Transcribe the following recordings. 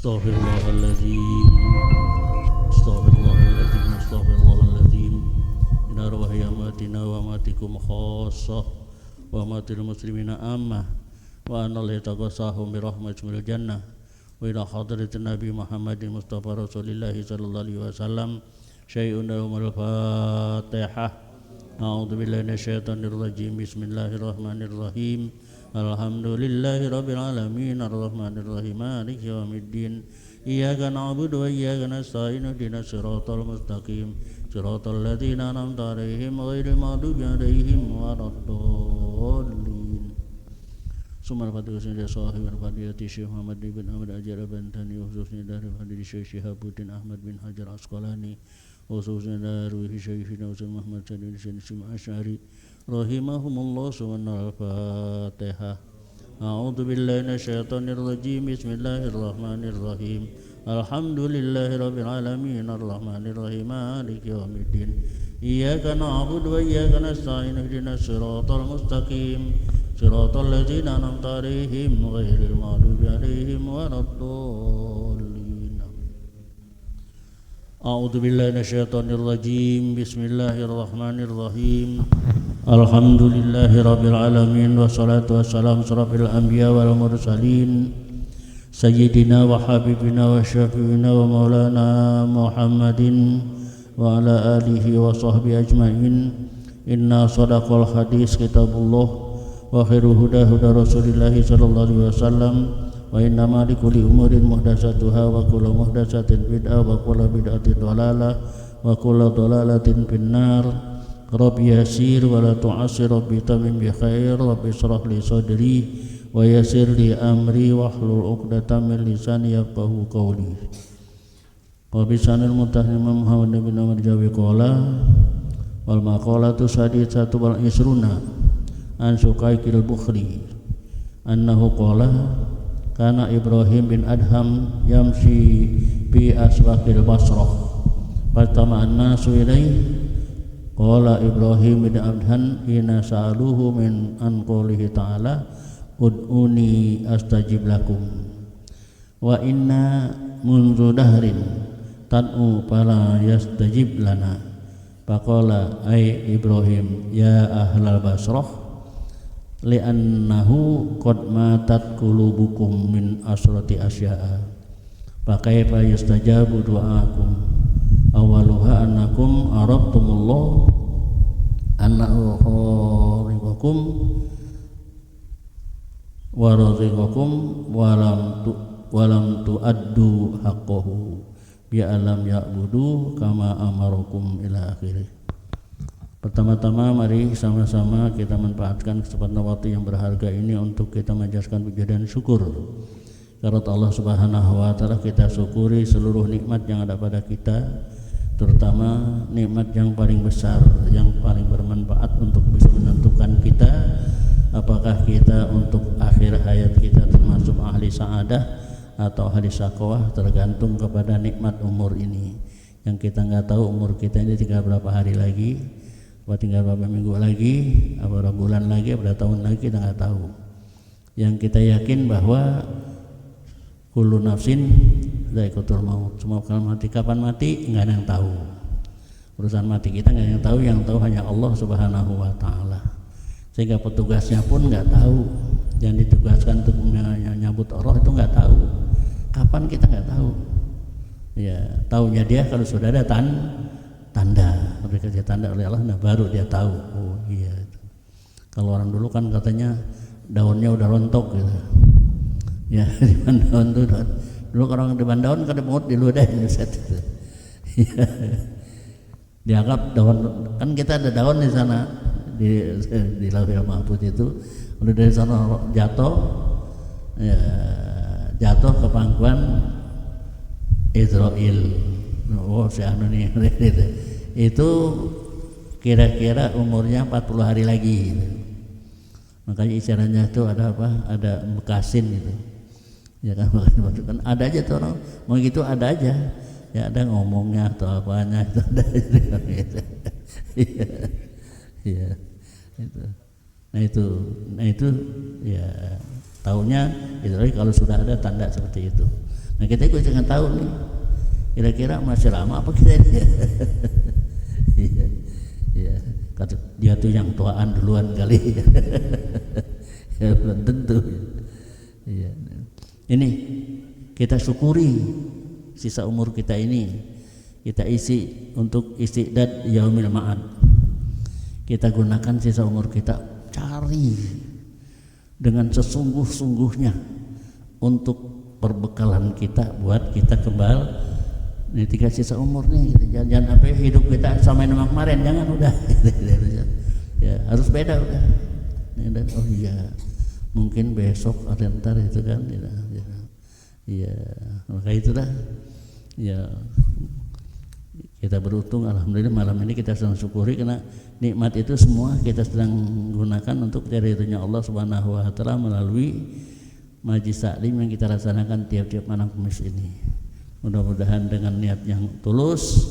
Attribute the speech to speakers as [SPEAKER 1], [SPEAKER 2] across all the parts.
[SPEAKER 1] Astaghfirullahaladzim. Astaghfirullahaladzim. Astaghfirullahaladzim. Inna arwahi amatina wa amatikum khassah wa amatil muslimina ammah wa anallahi taqassahum birahmatil jannah wa ila hadratin Nabi Muhammadin Mustafa Rasulillahi sallallahu alaihi wasallam syai'un umul Fatihah. A'udzu billahi minasyaitonir rajim. Bismillahirrahmanirrahim. Alhamdulillahi rabbil alamin arrahmanir rahim maliki yaumiddin iyyaka na'budu wa iyyaka nasta'in ihdinas siratal mustaqim siratal ladzina an'amta 'alaihim ghairil maghdubi 'alaihim waladdallin. Summa al-fatihah sahibul fadilati Syekh Muhammad bin Ahmad Ajar Bantani khususnya dari fadil Syekh Syihabuddin Ahmad bin Hajar Asqalani khususnya dari Syekhina Ustaz Muhammad Said Sim Asy'ari rahimahumullah. Subhanal Fatihah. A'udzu billahi minasyaitonir rajim. Bismillahirrahmanirrahim. Alhamdulillahirabbil alamin arrahmanir rahim maliki yaumiddin iyyaka na'budu wa iyyaka nasta'in ihdinas siratal mustaqim siratal ladzina an'amta 'alaihim ghairil maghdubi 'alaihim waladdallin. A'udzu billahi minasyaitonir rajim. Bismillahirrahmanirrahim. Alhamdulillahi rabbil alamin wassalatu wassalamu asrafil anbiya wal mursalin sayyidina wa habibina wa syafi'ina wa maulana Muhammadin wa ala alihi wa sahbihi ajma'in. Inna sadaqal hadis kitabullah wa khairu huda huda rasulillahi sallallahu alaihi wasallam wa inna ma likulli umurin muhdatsatuha wa kullu muhdatsatin bid'ah wa kullu bid'atin dhalalah wa kullu dhalalatin finnar. Rabbi yasir wa la tu'asir, Rabbi tamim bi khair, Rabbi israh li sadri wa yassir li amri wahlul 'uqdatam min lisani yafqahu qawli. Wa bi sanil mutahhim Muhammad bin Umar Jawi qala wal maqalatu saditsatu wal isruna an Suqaikil Bukhari annahu qala kana Ibrahim bin Adham yamshi bi aswaqil Basrah fatama an-nasu ilaihi. Qala Ibrahim bin Adham hina sa'aluhu min an qoulihi ta'ala ud'uni astajib lakum wa inna munzu dahrin tad'u fala yastajib lana. Faqala ay Ibrahim ya ahlal Basrah li'annahu qad matat qulubukum min asrati asya'a fa kaifa yastajabu du'aakum awaluha annakum arabtumullah annahu kharibakum wa razaqakum walam tuaddu haqqahu bi alam ya'budu kama amarukum ila akhirih. Pertama-tama mari sama-sama kita manfaatkan kesempatan waktu yang berharga ini untuk kita menjadikan puji dan syukur karena Allah Subhanahu wa taala. Kita syukuri seluruh nikmat yang ada pada kita, terutama nikmat yang paling besar, yang paling bermanfaat untuk bisa menentukan kita apakah kita untuk akhir hayat kita termasuk ahli sa'adah atau ahli syaqawah, tergantung kepada nikmat umur ini yang kita nggak tahu umur kita ini tinggal berapa hari lagi, apa tinggal berapa minggu lagi, apa berapa bulan lagi, berapa tahun lagi, kita nggak tahu. Yang kita yakin bahwa kullu nafsin dha'iqatul maut, semua kalau mati, kapan mati nggak ada yang tahu. Urusan mati kita nggak ada yang tahu, yang tahu hanya Allah Subhanahu wa taala. Sehingga petugasnya pun nggak tahu, yang ditugaskan untuk menyambut roh itu nggak tahu kapan, kita nggak tahu. Ya tahunya dia kalau sudah ada tanda, berikan tanda oleh Allah, nah baru dia tahu. Oh iya. Kalau orang dulu kan katanya daunnya udah rontok gitu. Ya di daun tuh dulu orang di daun kan dipungut diludahin set itu. Dianggap daun, kan kita ada daun di sana di Lauhul Mahfuz itu, udah dari sana jatuh, ya, jatuh ke pangkuan Israel. Oh si anu nih itu kira-kira umurnya 40 hari lagi gitu. Makanya isyaratnya itu ada apa? Ada bekasin gitu. Ya kan, kan ada aja tuh orang mau gitu, ada aja ya, ada ngomongnya atau apanya itu ada gitu. Iya itu. Nah itu ya taunya itu kalau sudah ada tanda seperti itu. Nah kita juga jangan tahu nih, kira-kira masih lama apa kita ini. Iya, iya. Kata dia tuh yang tuaan duluan kali. Ya belum tentu. Iya. Ini kita syukuri sisa umur kita ini, kita isi untuk istiqdad yaumil ma'ad. Kita gunakan sisa umur kita, cari dengan sesungguh-sungguhnya untuk perbekalan kita buat kita kembali ini 3 sisa umur nih. Jangan sampai hidup kita sama nama kemarin, jangan, udah. Ya harus beda udah. Dan oh iya, mungkin besok ada ntar itu kan. Iya, maka itulah. Ya kita beruntung, alhamdulillah malam ini kita sedang syukuri karena nikmat itu semua kita sedang gunakan untuk cari ridhonya Allah Subhanahu wa taala melalui majlis taklim yang kita laksanakan tiap-tiap malam Kamis ini. Mudah-mudahan dengan niat yang tulus,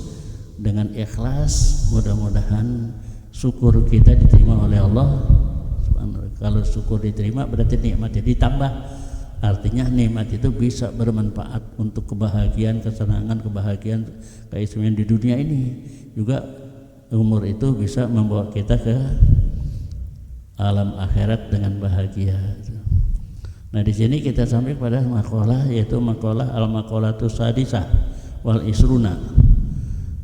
[SPEAKER 1] dengan ikhlas, mudah-mudahan syukur kita diterima oleh Allah. Kalau syukur diterima berarti nikmatnya ditambah. Artinya nikmat itu bisa bermanfaat untuk kebahagiaan, kesenangan, kebahagiaan, keistimewaan di dunia ini. Juga umur itu bisa membawa kita ke alam akhirat dengan bahagia. Nah di sini kita sampai pada maqalah, yaitu maqalah al-maqalatus sadisah wal isruna,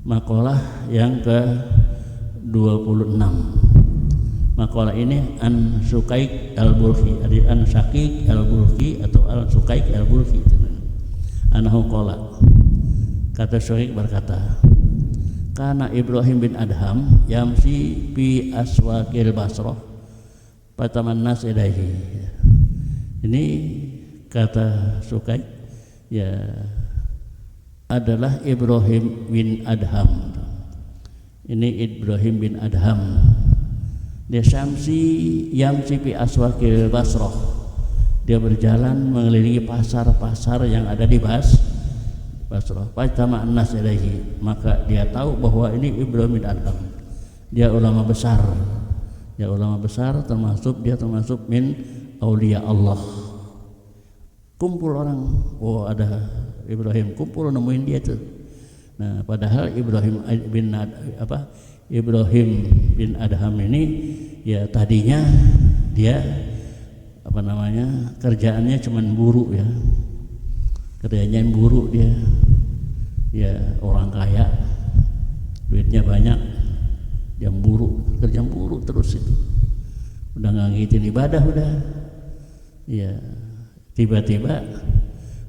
[SPEAKER 1] maqalah yang ke-26. Maqalah ini an Sukaik al-Bulki, an Syakik al-Bulki atau al Sukaik al-Bulki. Anahu qala, kata Syakik berkata, kana Ibrahim bin Adham yamsi fi aswaqil Basrah fatamannas ilaihi. Ini kata Sukaik ya adalah Ibrahim bin Adham. Ini Ibrahim bin Adham. Dia yamsi fi aswaqil Basrah. Dia berjalan mengelilingi pasar-pasar yang ada di Basrah. Fajtama an-nas ilaihi, maka dia tahu bahwa ini Ibrahim bin Adham. Dia ulama besar. Dia ulama besar, termasuk min aulia Allah. Kumpul orang, oh ada Ibrahim, kumpul nemuin dia tuh. Nah, padahal Ibrahim bin Adham ini ya tadinya dia kerjaannya cuman buru ya. Kerjanya buru dia. Ya orang kaya, duitnya banyak, dia kerja buru terus itu. Udah nggak ngitin ibadah udah. Ya tiba-tiba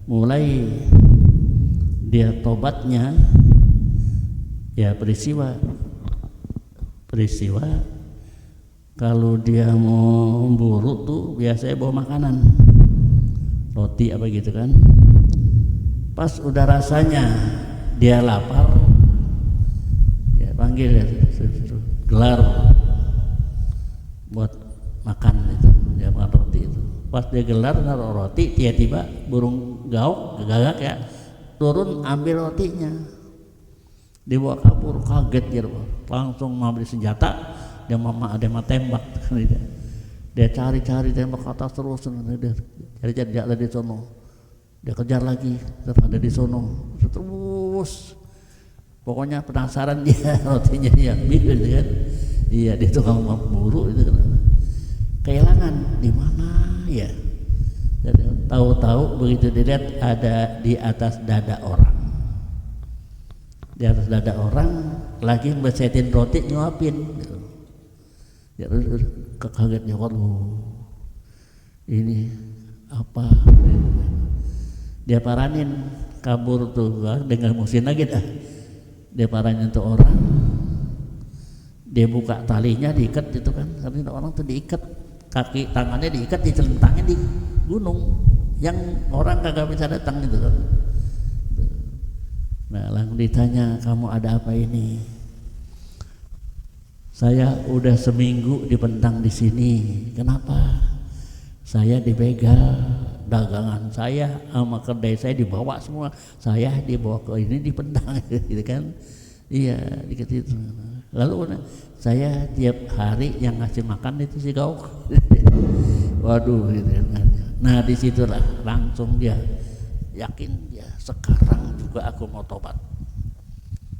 [SPEAKER 1] mulai dia tobatnya ya peristiwa kalau dia mau buru tuh biasanya bawa makanan, roti apa gitu kan. Pas udah rasanya dia lapar, ya panggil ya gelar buat makan itu, dia makan roti itu. Pas dia gelar naruh roti, tiba-tiba burung gauk gagak ya turun ambil rotinya, dibawa kabur. Kaget dia, langsung ngambil senjata, dia mau tembak. Dia cari tembak ke atas terus, dia cari ada di sono, dia kejar lagi, ada di sono terus. Pokoknya penasaran dia rotinya diambil kan. Iya, dia tukang buru itu kan. Kehilangan di mana ya? Tahu-tahu begitu dilihat ada di atas dada orang. Di atas dada orang lagi besetin roti nyuapin. Ya kagetnya, waduh. Ini apa? Dia paranin kabur tuh dengan musim lagi dah. Dia paranin tuh orang. Dia buka talinya, diikat itu kan. Karena orang tuh diikat, kaki tangannya diikat, dicelentangin di gunung yang orang kagak bisa datang gitu kan. Nah langsung ditanya, kamu ada apa ini? Saya udah seminggu dipentang di sini. Kenapa? Saya dibegal, dagangan saya sama kedai saya dibawa semua. Saya dibawa ke ini dipentang gitu kan. Iya, dikit itu. Lalu saya tiap hari yang ngasih makan itu si gauk. Waduh gitu kan. Nah disitulah langsung dia yakin ya sekarang juga aku mau tobat.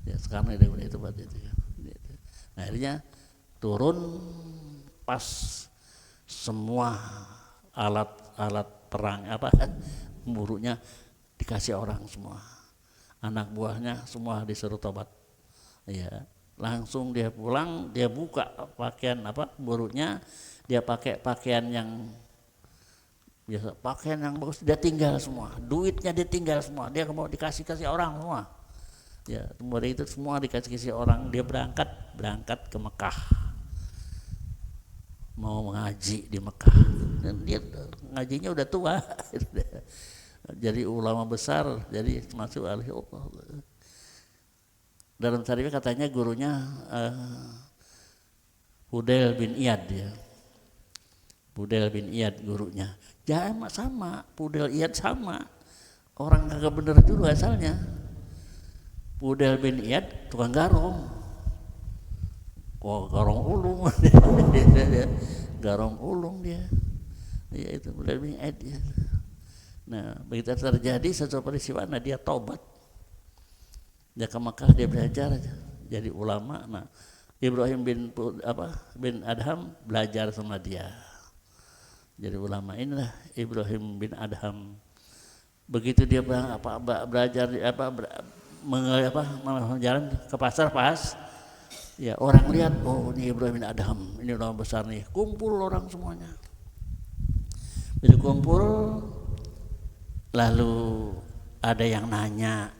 [SPEAKER 1] Ya sekarang dia mulai tobat itu ya. Nah, akhirnya turun pas semua alat perang buruknya dikasih orang semua. Anak buahnya semua disuruh tobat. Ya, langsung dia pulang, dia buka pakaian buruknya, dia pakai pakaian yang biasa, pakaian yang bagus, dia tinggal semua, duitnya dia tinggal semua, dia mau dikasih orang semua. Ya, kemudian itu semua dikasih orang, dia berangkat ke Mekah, mau mengaji di Mekah, dan dia ngajinya udah tua, jadi ulama besar, jadi masuk ahli Allah. Dalam syariah katanya gurunya Fudail bin Iyad ya. Fudail bin Iyad gurunya. Jangan sama, Fudail Iyad sama. Orang kagak bener dulu asalnya. Fudail bin Iyad tukang garong. Garong ulung. Garong ulung dia. Ya itu Fudail bin Iyad ya. Nah, begitu terjadi sesuatu peristiwa, dia tobat. Dia ke Mekah, dia belajar jadi ulama. Nah, Ibrahim bin Adham belajar sama dia. Jadi ulama inilah Ibrahim bin Adham. Begitu dia belajar jalan ke pasar pas ya orang lihat, oh ini Ibrahim bin Adham, ini ulama besar nih. Kumpul orang semuanya. Jadi kumpul, lalu ada yang nanya.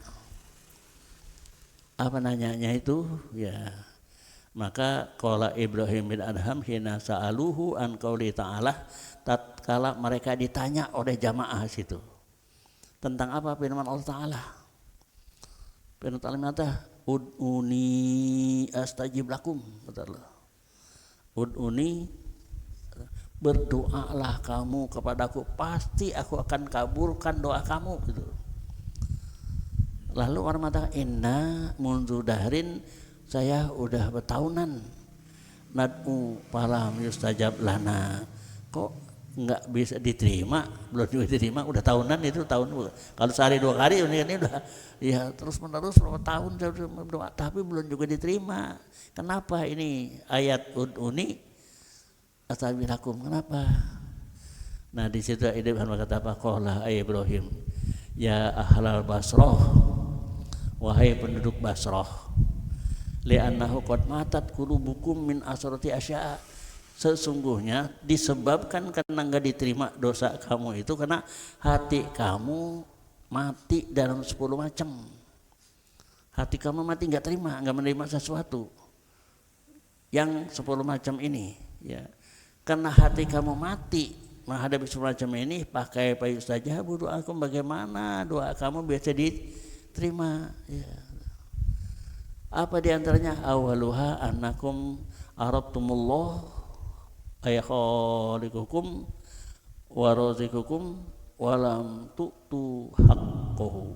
[SPEAKER 1] Apa nanyanya itu? Ya, maka qala Ibrahim bin Adham hina sa'aluhu an qauli ta'ala, tatkala mereka ditanya oleh jamaah situ tentang apa firman Allah Ta'ala. Firman Allah Ta'ala, ud'uni astajib lakum, betul. Ud'uni, berdoalah kamu kepadaku, pasti aku akan kabulkan doa kamu gitu. Lalu orang mengatakan, inna mundu dahrin, saya udah bertahunan nad'u falam yustajab lana. Kok nggak bisa diterima? Belum juga diterima, udah tahunan itu tahun. Kalau sehari 2 kali ini udah ya terus menerus berapa tahun berdoa, tapi belum juga diterima. Kenapa ini ayat ud'uni astaghfirullakum? Kenapa? Nah di situ Ibrahim berkata apa? Qala Ibrahim, ya ahlal Basrah, wahai penduduk Basrah, li'annahu qad matat qulubukum min asrati asya'a. Sesungguhnya disebabkan karena enggak diterima dosa kamu itu karena hati kamu mati dalam 10 macam. Hati kamu mati enggak terima, enggak menerima sesuatu yang 10 macam ini ya. Karena hati kamu mati menghadapi 10 macam ini, pakai payu saja doaku, bagaimana doa kamu biasa diterima ya. Apa diantaranya? Awaluha annakum aradtumullah ayakhaliqukum wa razikukum walam tu'tu haqqahu.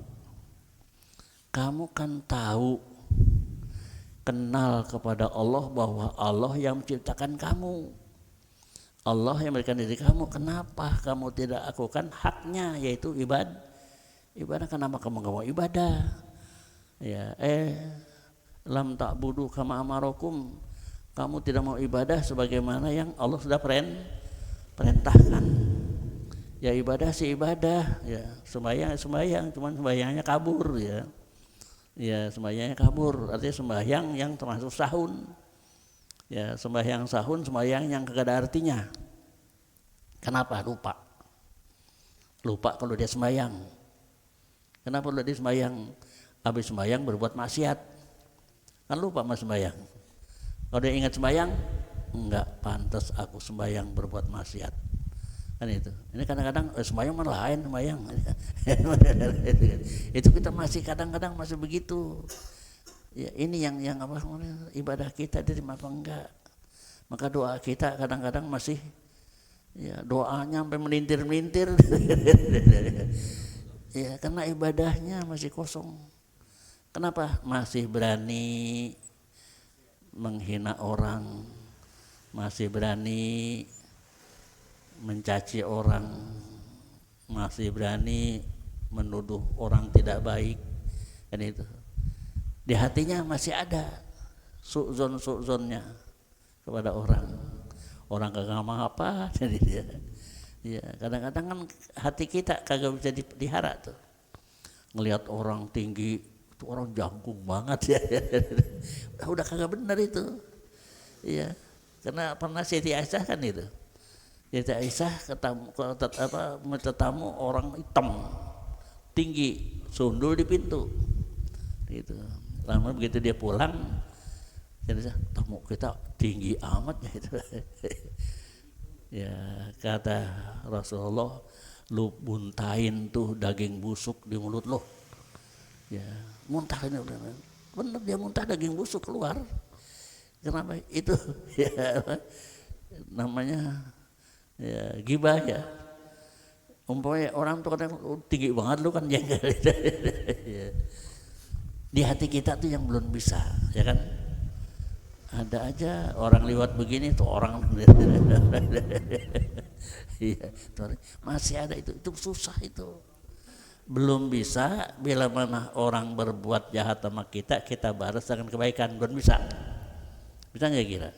[SPEAKER 1] Kamu kan tahu, kenal kepada Allah bahwa Allah yang menciptakan kamu, Allah yang memberikan diri kamu. Kenapa kamu tidak lakukan haknya, yaitu ibadah? Kenapa kamu gak mau ibadah ya? Lam ta'budu kama amarakum, kamu tidak mau ibadah sebagaimana yang Allah sudah perintahkan. Ya ibadah sih ibadah ya, sembahyang cuman sembahyangnya kabur ya. Ya sembahyangnya kabur, artinya sembahyang yang termasuk sahun. Ya sembahyang sahun, sembahyang yang kagak ada artinya. Kenapa? Lupa kalau dia sembahyang. Kenapa kalau dia sembahyang? Habis sembahyang berbuat maksiat, kan lupa mas sembahyang. Kalau dia ingat sembahyang, enggak pantas aku sembahyang berbuat maksiat, kan itu. Ini kadang-kadang sembahyang malah lain sembahyang. Itu kita masih kadang-kadang masih begitu. Ya, ini yang apa, ibadah kita diterima apa enggak? Maka doa kita kadang-kadang masih ya doanya sampai melintir-melintir. Ya karena ibadahnya masih kosong. Kenapa? Masih berani menghina orang, masih berani mencaci orang, masih berani menuduh orang tidak baik, kan itu. Di hatinya masih ada su'zonnya kepada orang kagak ngomong apa, jadi dia. Ya, kadang-kadang kan hati kita kagak bisa dipelihara tuh. Ngelihat orang tinggi, itu orang jangkung banget ya. Udah kagak benar itu. Iya, karena pernah Siti Aisyah kan itu. Siti Aisyah ketemu orang hitam, tinggi, sundul di pintu. Gitu. Lama begitu dia pulang, jadi tamu kita tinggi amat ya itu. Ya kata Rasulullah, lu muntahin tuh daging busuk di mulut lo. Ya muntahin udah, bener dia muntah daging busuk keluar. Kenapa itu? Ya namanya ya gibah ya. Umpamanya orang tuh kadang tinggi banget lu kan jengkel. Ya. Di hati kita tuh yang belum bisa, ya kan? Ada aja orang lewat begini tuh orang iya, masih ada itu susah itu. Belum bisa, bila mana orang berbuat jahat sama kita balas dengan kebaikan, belum bisa. Bisa nggak kira?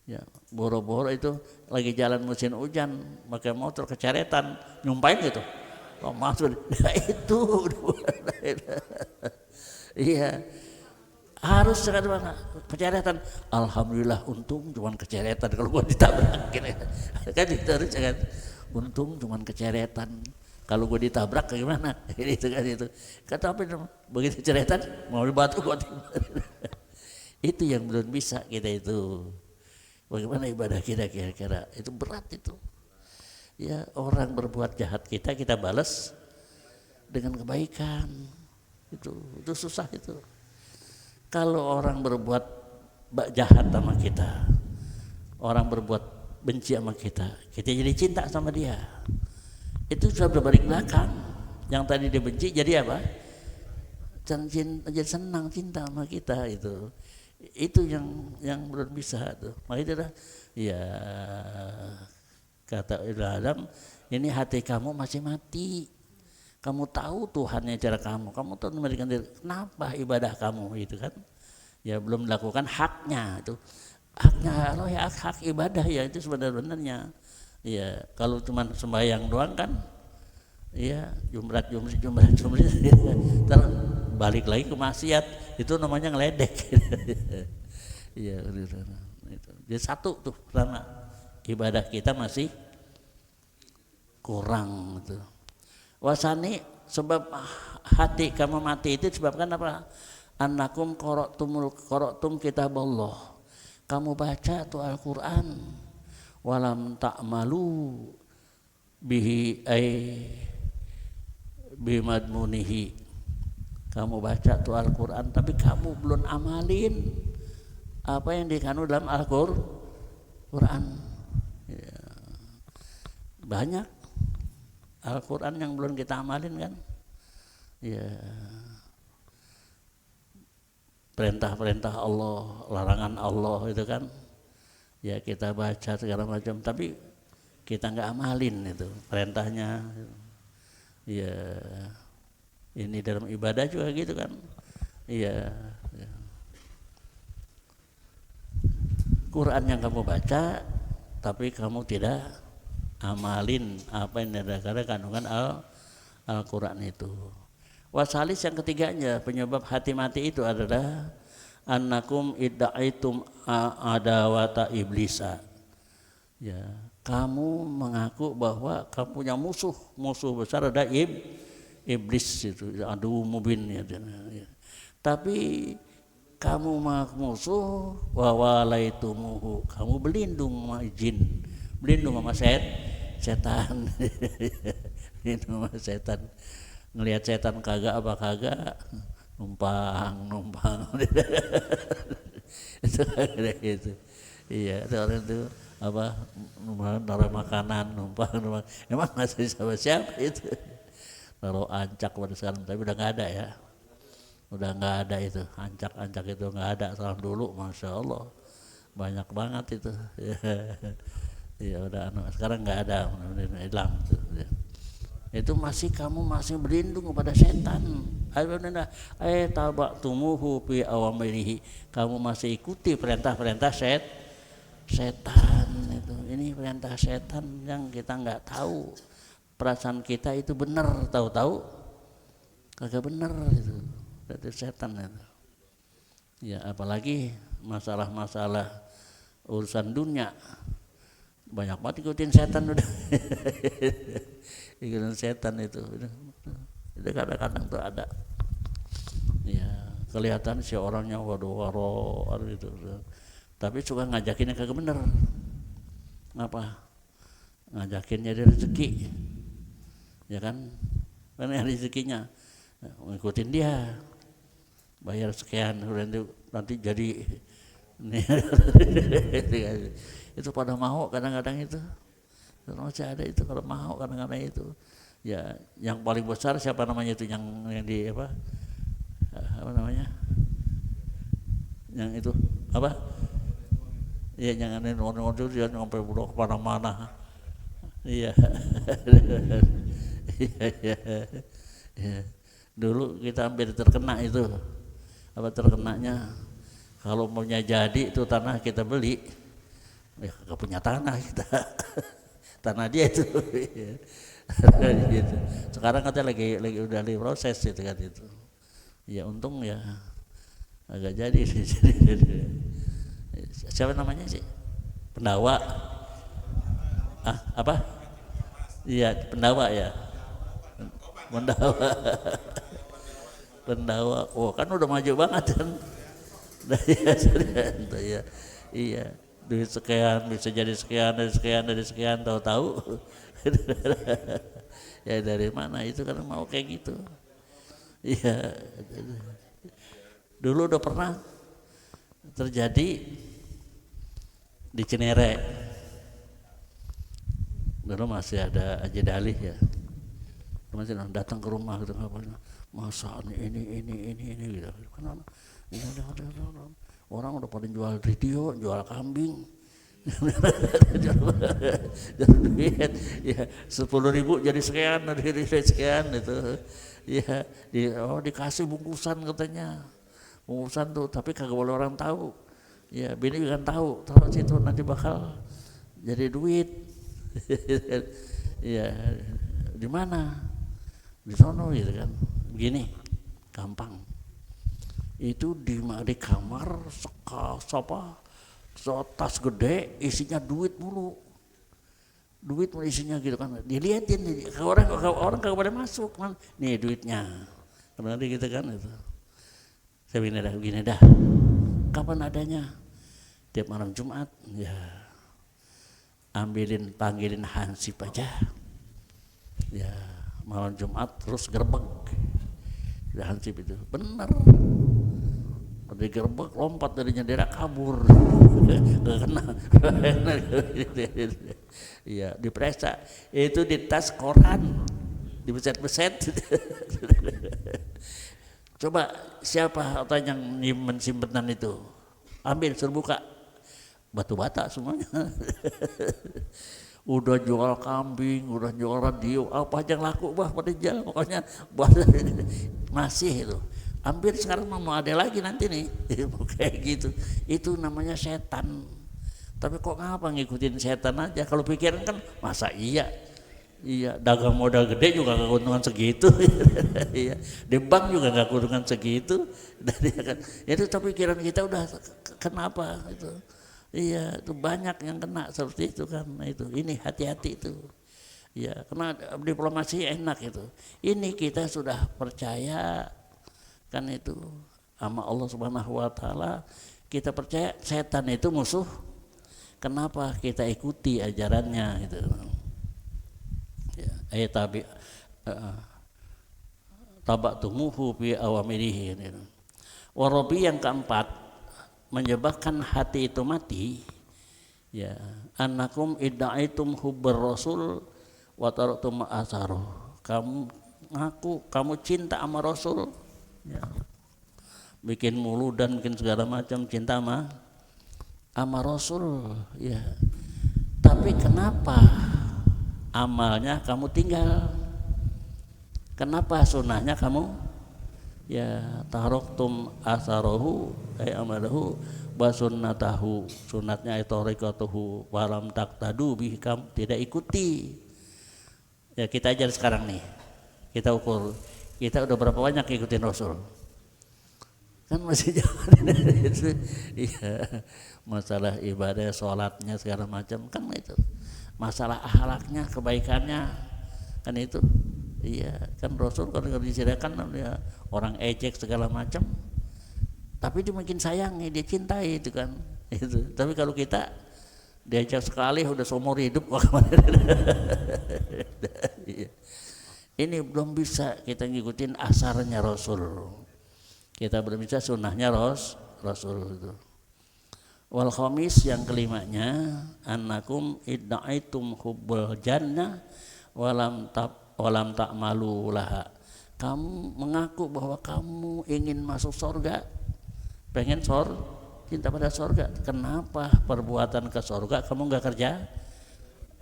[SPEAKER 1] Ya, boro-boro itu lagi jalan musim hujan, pakai motor keceretan, nyumpain gitu. Oh, maksud nah itu iya. Harus sekarang mana keceretan, alhamdulillah untung cuman keceretan, kalau gua ditabrak kan itu harus kan, untung cuman keceretan, kalau gua ditabrak gimana itu kan itu kata apa begitu keceretan mau batu gua itu yang belum bisa kita itu. Bagaimana ibadah kita kira-kira itu berat itu ya. Orang berbuat jahat kita balas dengan kebaikan, itu susah itu. Kalau orang berbuat jahat sama kita, orang berbuat benci sama kita jadi cinta sama dia, itu sudah berbalik belakang. Yang tadi dia benci jadi apa? Jadi senang cinta sama kita itu yang belum bisa tuh. Maka itu dah ya kata Adam, ini hati kamu masih mati. Kamu tahu Tuhannya cara kamu tahu memberikan diri. Kenapa ibadah kamu itu kan? Ya belum melakukan haknya itu. Haknya Allah ya hak ibadah ya itu sebenarnya. Ya kalau cuma sembahyang doang kan, ya jumrat ntar balik lagi ke maksiat, itu namanya ngeledek. Iya itu. Jadi satu tuh pertama ibadah kita masih kurang itu. Wasani sebab hati kamu mati itu disebabkan apa? Annakum qara'tum kitaballah. Kamu baca tuh Al-Qur'an walam ta'malu bihi bimadmunihi. Kamu baca tuh Al-Qur'an tapi kamu belum amalin apa yang dikandung dalam Al-Qur'an. Ya. Banyak Al-Quran yang belum kita amalin kan, ya perintah-perintah Allah, larangan Allah itu kan, ya kita baca segala macam, tapi kita nggak amalin itu perintahnya. Ya ini dalam ibadah juga gitu kan, ya. Quran yang kamu baca, tapi kamu tidak amalin apa yang ada kandungan Al-Quran itu. Wasalis yang ketiganya penyebab hati mati itu adalah annakum idda'aitum adawata iblisa. Ya, kamu mengaku bahwa kamu punya musuh besar ada iblis itu, adu mubin ya. Tapi kamu mengaku musuh wa walaitumuhu, kamu berlindung sama jin, berlindung sama setan. Berlindung sama setan. Ngelihat setan kagak apa kagak numpang. Itu kayak gitu. Iya, ada orang itu apa naruh makanan numpang. Emang ngasih sama siapa itu? Naruh ancak pada sekarang, tapi udah nggak ada ya. Udah nggak ada itu, ancak itu nggak ada. Sekarang dulu, masya Allah, banyak banget itu. Ya udah, sekarang nggak ada, hilang. itu kamu masih berlindung kepada setan. Tabaqtumuhu fi awamirihi, kamu masih ikuti perintah-perintah setan itu. Ini perintah setan yang kita nggak tahu. Perasaan kita itu benar, tahu-tahu kagak benar itu. Itu setan itu. Ya apalagi masalah-masalah urusan dunia, banyak banget ikutin setan udah. Ikutin setan itu kadang-kadang tuh ada. Ya kelihatan si orangnya waduh gitu. Tapi suka ngajakinnya kagak bener. Ngapa? Ngajakin jadi rezeki. Ya kan? Karena rezekinya ngikutin dia. Bayar sekian nanti jadi itu pada mau kadang-kadang itu. Masih ada itu kalau mau kadang-kadang itu. Ya, yang paling besar siapa namanya itu yang di apa namanya? Yang itu apa? Iya, jangan orang-orang itu dia sampai budak kemana-mana. Iya. Iya. Dulu kita hampir terkena itu. Apa terkenanya? Kalau maunya jadi itu tanah kita beli, ya gak punya tanah kita. Tanah dia itu. Sekarang katanya lagi udah diproses itu kan itu. Ya untung ya agak jadi. Siapa namanya sih? Pendawa. Apa? Iya, pendawa ya. Pendawa. Oh, kan udah maju banget kan. Ya. Iya. Duit sekian bisa jadi sekian dari sekian tahu-tahu. Ya dari mana itu kan mau kayak gitu. Iya. Dulu udah pernah terjadi di Cinere. Dulu masih ada Haji Dalih ya. Masih datang ke rumah gitu, masa ini gitu. Orang udah pada jual video, jual kambing. Jual duit ya 10.000 jadi sekian itu ya dikasih bungkusan katanya, bungkusan tuh tapi kagak boleh orang tahu ya, bini kan tahu situ nanti bakal jadi duit. Ya di mana, di sono gitu kan, begini gampang itu di kamar tas gede isinya duit mulu isinya gitu kan, diliatin orang kagak boleh masuk kan, nih duitnya nanti gitu kan itu. Saya begini dah kapan adanya, tiap malam Jumat ya panggilin hansip aja ya, malam Jumat terus gerbek ya, hansip itu bener dari gerbek lompat dari jendela kabur. Gak kena. Iya, diperiksa. Itu di tas koran. Dibeset-beset. Coba siapa atau yang nyimpen simpenan itu? Ambil, suruh buka. Batu bata semuanya. Udah jual kambing, udah jual radio, apa aja yang laku pada jual, pokoknya masih itu. Hampir sekarang mau ada lagi nanti nih, kayak gitu. Itu namanya setan. Tapi kok ngapa ngikutin setan aja? Kalau pikiran kan masa iya dagang modal gede juga nggak keuntungan segitu. Iya, di bank juga nggak keuntungan segitu. Kan itu tapi pikiran kita udah kenapa itu? Iya, itu banyak yang kena seperti itu kan. Itu ini hati-hati itu. Ya, karena diplomasi enak itu. Ini kita sudah percaya kan itu sama Allah Subhanahu wa taala, kita percaya setan itu musuh. Kenapa kita ikuti ajarannya gitu. Ya, tabaqtumuhu fi awamirihi gitu. Warabi yang keempat menyebabkan hati itu mati ya, annakum idda'aitum hubbar rasul wa taraktum ma'asaruh. Kamu cinta sama Rasul ya, bikin mulu dan bikin segala macam cinta sama Rasul ya, tapi kenapa amalnya kamu tinggal Kenapa sunnahnya kamu ya taraktum asarohu amalahu wa sunnatahu, sunatnya tariqatuhu walam taqtadu bihi, kamu tidak ikuti. Ya kita ajar sekarang nih, kita ukur kita udah berapa banyak ikutin Rasul, kan masih jauh. Iya, masalah ibadah sholatnya segala macam kan itu, masalah akhlaknya kebaikannya kan itu. Iya kan Rasul kalau disediakan ya, orang ejek segala macam, tapi dia makin sayangi, dia cintai itu kan itu. Tapi kalau kita diajak sekali udah seumur hidup ini belum bisa kita ngikutin asarnya Rasul, kita belum bisa sunnahnya Rasul itu. Wal khamis, yang kelimanya, annakum idda'aitum hubbul jannah walam ta'malu laha, kamu mengaku bahwa kamu ingin masuk surga, pengen cinta pada surga. Kenapa perbuatan ke surga kamu enggak kerja?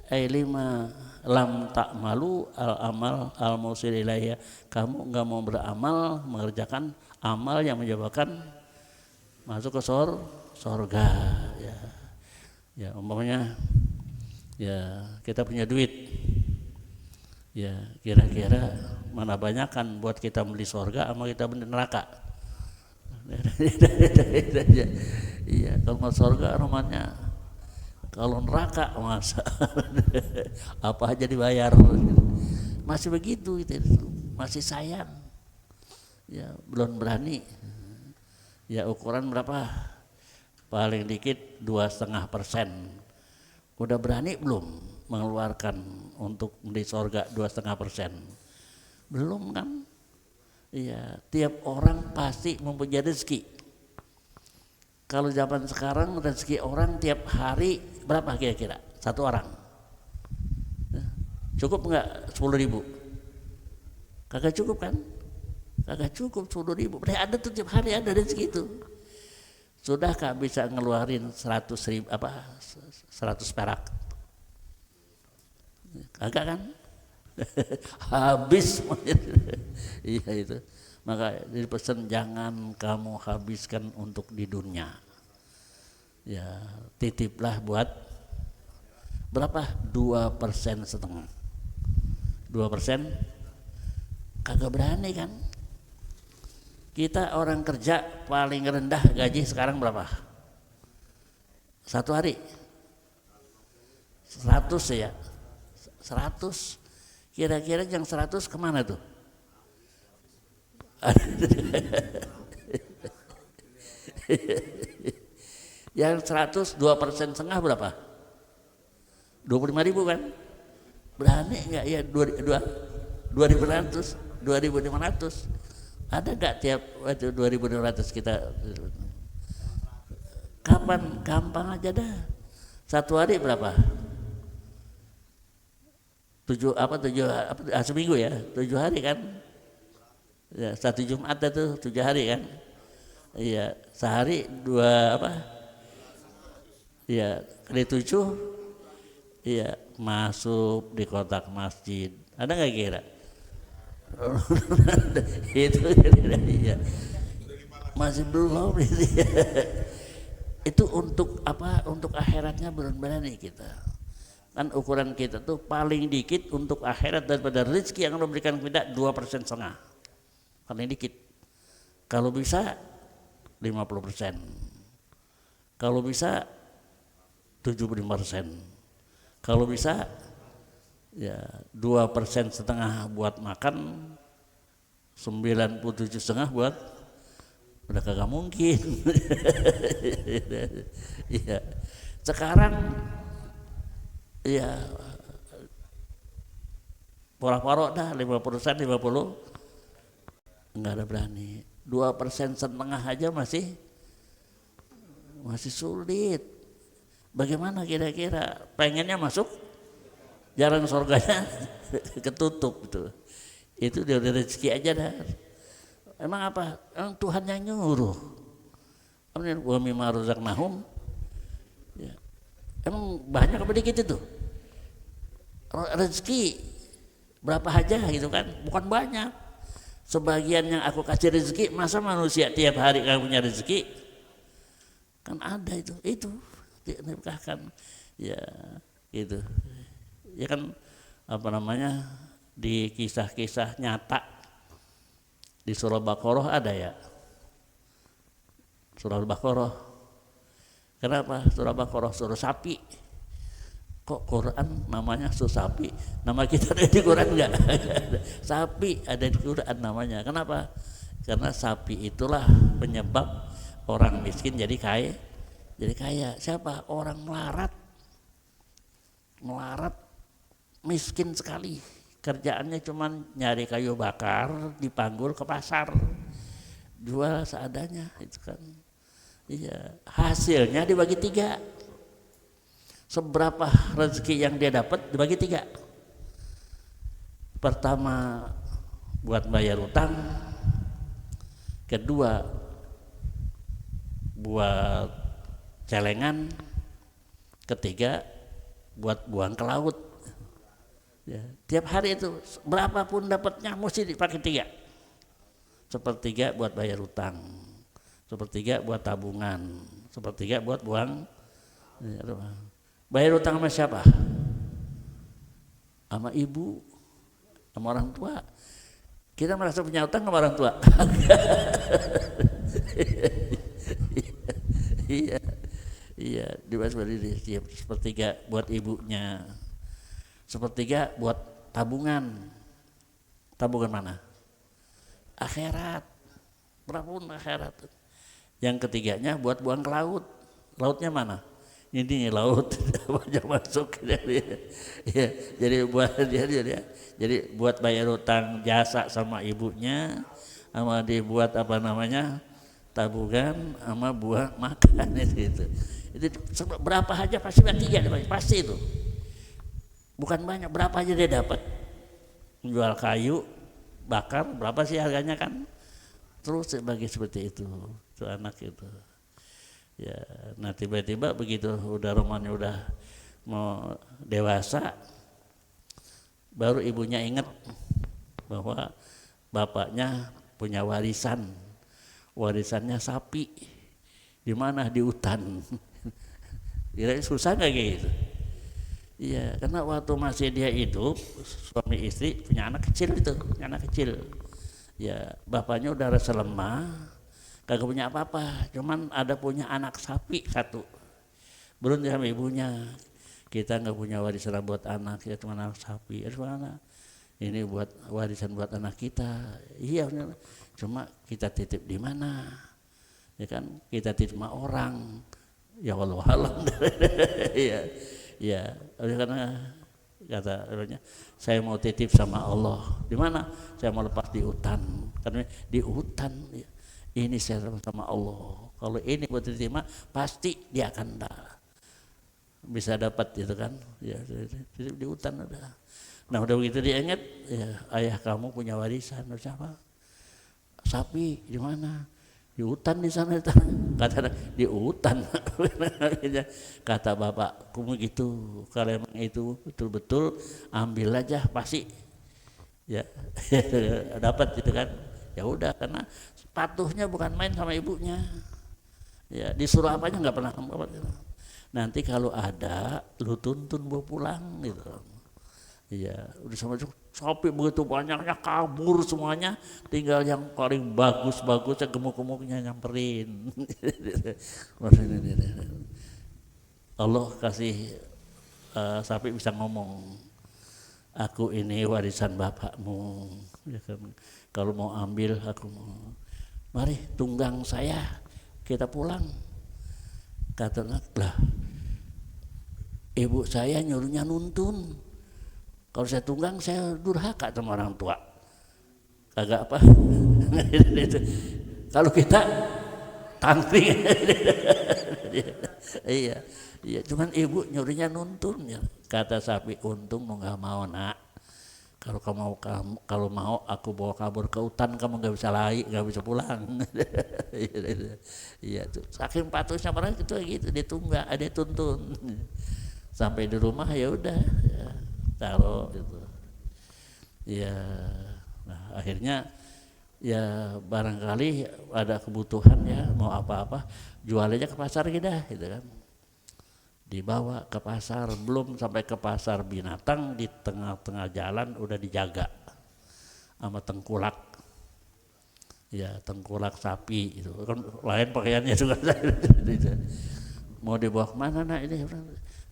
[SPEAKER 1] Lima lam ta'malu al amal al musil ilaihi, kamu enggak mau beramal, mengerjakan amal yang menyebabkan masuk ke surga. Ya umpamanya ya kita punya duit, ya kira-kira mana banyakan buat kita beli surga sama kita beli neraka? Iya, kalau mau surga namanya, kalau neraka masa apa aja dibayar, masih begitu gitu, masih sayang. Ya belum berani. Ya ukuran berapa? Paling dikit 2,5%. Udah berani belum mengeluarkan untuk beli surga 2,5%? Belum kan? Iya, tiap orang pasti mempunyai rezeki. Kalau zaman sekarang rezeki orang tiap hari berapa kira-kira? Satu orang. Cukup enggak 10.000? Kagak cukup kan? Kagak cukup 10.000. Berarti ada tuh tiap hari ada rezeki itu. Sudahkah bisa ngeluarin 100.000 100 perak? Kagak kan? Habis. Iya itu. Maka dipesan jangan kamu habiskan untuk di dunia. Ya, titiplah buat berapa? 2,5%. 2% kagak berani kan? Kita orang kerja paling rendah gaji sekarang berapa? Satu hari 100 ya. 100. Kira-kira yang 100 kemana tuh? Yang 100 2% setengah berapa? 25.000 kan? Berani nggak ya 2.500? Ada nggak tiap waktu 2.500 kita? Kapan? Gampang aja dah. Satu hari berapa? 7 seminggu ya, 7 hari kan? Ya, satu Jumat itu 7 hari kan? Iya, sehari 2 apa? Iya, kali 7. Iya, masuk di kotak masjid. Ada nggak kira? Itu iya. Masih belum itu untuk apa? Untuk akhiratnya belum berani kita. Kan ukuran kita tuh paling dikit untuk akhirat daripada rezeki yang Allah berikan kita 2,5%. Paling dikit. Kalau bisa 50%. Kalau bisa 75%. Kalau bisa ya 2,5% buat makan, 97,5% buat udah kagak mungkin. Iya. Sekarang ya porak-porok dah 50%, 50 enggak ada berani. 2,5% aja masih sulit. Bagaimana kira-kira? Pengennya masuk, jalan surganya ketutup gitu. Itu dia udah rezeki aja dah. Emang apa? Emang Tuhan yang nyuruh. Wa mimma razaqnahum. Ya. Emang banyak apa dikit itu? Rezeki berapa aja gitu kan, bukan banyak. Sebagian yang aku kasih rezeki, masa manusia tiap hari kamu punya rezeki? Kan ada itu dinikahkan ya gitu ya kan, apa namanya, di kisah-kisah nyata di surah Baqarah ada ya, surah Baqarah. Kenapa surah Baqarah surah sapi? Kok Quran namanya surah sapi? Nama kita ada di Quran enggak? Sapi ada di Quran namanya. Kenapa? Karena sapi itulah penyebab orang miskin jadi kaya. Jadi kaya. Siapa? Orang melarat miskin sekali. Kerjaannya cuma nyari kayu bakar, dipanggul ke pasar, jual seadanya, itu kan. Iya, hasilnya dibagi 3. Seberapa rezeki yang dia dapat dibagi 3. Pertama buat bayar utang, kedua buat celengan, ketiga buat buang ke laut. Ya, tiap hari itu berapapun dapatnya mesti dipakai 3. Sepertiga buat bayar utang, sepertiga buat tabungan, sepertiga buat buang. Bayar utang sama siapa? Sama ibu, sama orang tua. Kita merasa punya utang sama orang tua. Iya, dibahas berdiri. Sepertiga buat ibunya, sepertiga buat tabungan. Tabungan mana? Akhirat. Berapapun akhirat. Yang ketiganya buat buang ke laut. Lautnya mana? Ini laut banyak masuk. Ya, jadi buat bayar utang jasa sama ibunya, sama dibuat apa namanya, tabungan, sama buat makan itu. Berapa aja pasti 3, pasti itu. Bukan banyak, berapa aja dia dapat. Jual kayu bakar berapa sih harganya kan? Terus bagi seperti itu anak itu. Ya, nah tiba-tiba begitu udah romannya udah mau dewasa, baru ibunya ingat bahwa bapaknya punya warisannya sapi. Di mana? Di hutan. Kira susah nggak gitu? Iya, karena waktu masih dia hidup, suami istri punya anak kecil ya bapaknya udah rasa lemah, kagak punya apa-apa, cuman ada punya anak sapi 1. Beruntung sama ibunya, kita nggak punya warisan buat anak, ya cuma anak sapi. Mana? Ini buat warisan buat anak kita. Iya, cuma kita titip di mana? Ya kan, kita titip sama orang. Ya walau alam. Iya, karena kata saya mau titip sama Allah. Di mana? Saya mau lepas di hutan. Karena di hutan ya. Ini saya sama Allah. Kalau ini buat diterima, pasti dia akan bisa dapat gitu kan. Ya, di hutan ada. Nah udah begitu dia ingat, ya, ayah kamu punya warisan siapa? Sapi. Di mana? Di hutan di sana. Kata di hutan. Kata bapakku begitu. Kalau emang itu betul-betul ambil aja pasti. Ya dapat gitu kan. Ya udah, karena patuhnya bukan main sama ibunya. Ya disuruh apanya nggak pernah dapat. Nanti kalau ada lu tuntun bawa pulang gitu. Iya, udah sama sapi begitu banyaknya kabur semuanya, tinggal yang paling bagus-bagus yang gemuk-gemuknya nyamperin. Allah kasih sapi bisa ngomong, aku ini warisan bapakmu. Ya kan? Kalau mau ambil aku mau. Mari tunggang saya, kita pulang. Kata lah, ibu saya nyuruhnya nuntun. Kalau saya tunggang saya durhaka sama orang tua. Kagak apa. Kalau kita tangkring. Iya, cuman ibu nyuruhnya nuntun ya. Kata sapi, untung mau nggak mau nak. Kalau mau aku bawa kabur ke hutan, kamu nggak bisa lari, nggak bisa pulang. Iya tuh, saking patuhnya orang itu gitu, dia tuntun sampai di rumah ya udah, ya, taruh gitu. Ya, nah akhirnya ya barangkali ada kebutuhan ya mau apa-apa jual aja ke pasar kita gitu kan. Dibawa ke pasar, belum sampai ke pasar binatang di tengah-tengah jalan udah dijaga sama tengkulak. Ya tengkulak sapi itu kan lain pakaiannya juga. Mau dibawa kemana nak ini?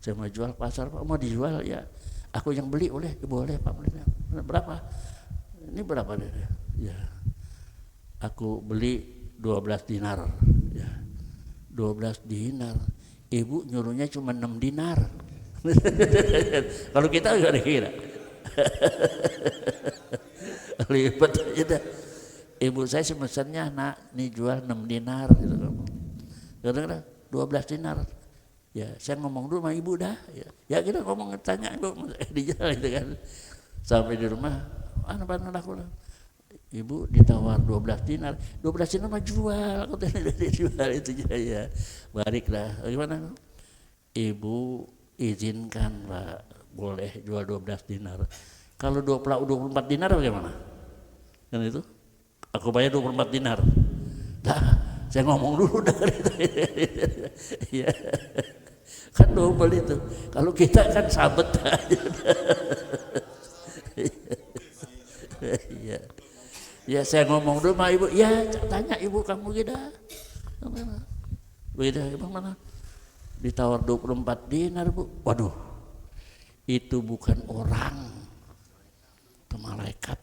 [SPEAKER 1] Saya mau jual pasar Pak, mau dijual ya. Aku yang beli boleh Pak. Berapa? Ini berapa nih? Ya. Aku beli 12 dinar. Ya. 12 dinar. Ibu nyuruhnya cuma 6 dinar. Kalau kita enggak dikira. Lipat aja dah. Ibu saya semesannya nak nih jual 6 dinar gitu kan. Kadang-kadang 12 dinar. Ya, saya ngomong dulu sama ibu dah. Ya kita ngomong tanya ibu di jalan gitu kan. Sampai di rumah, apa aku ibu ditawar 12 dinar. 12 dinar mah jual, aku tadi jual itu ya. Baliklah. Gimana? Ibu izinkan Pak, boleh jual 12 dinar. Kalau 24 dinar bagaimana? Kan itu? Aku bayar 24 dinar. Dah, saya ngomong dulu dari ya. Kan double itu. Kalau kita kan sabet aja. Ya. Ya saya ngomong dulu sama ibu. Ya tanya ibu kamu gitu. Beda ibu mana? Ditawar 24 dinar Bu. Waduh. Itu bukan orang. Itu malaikat.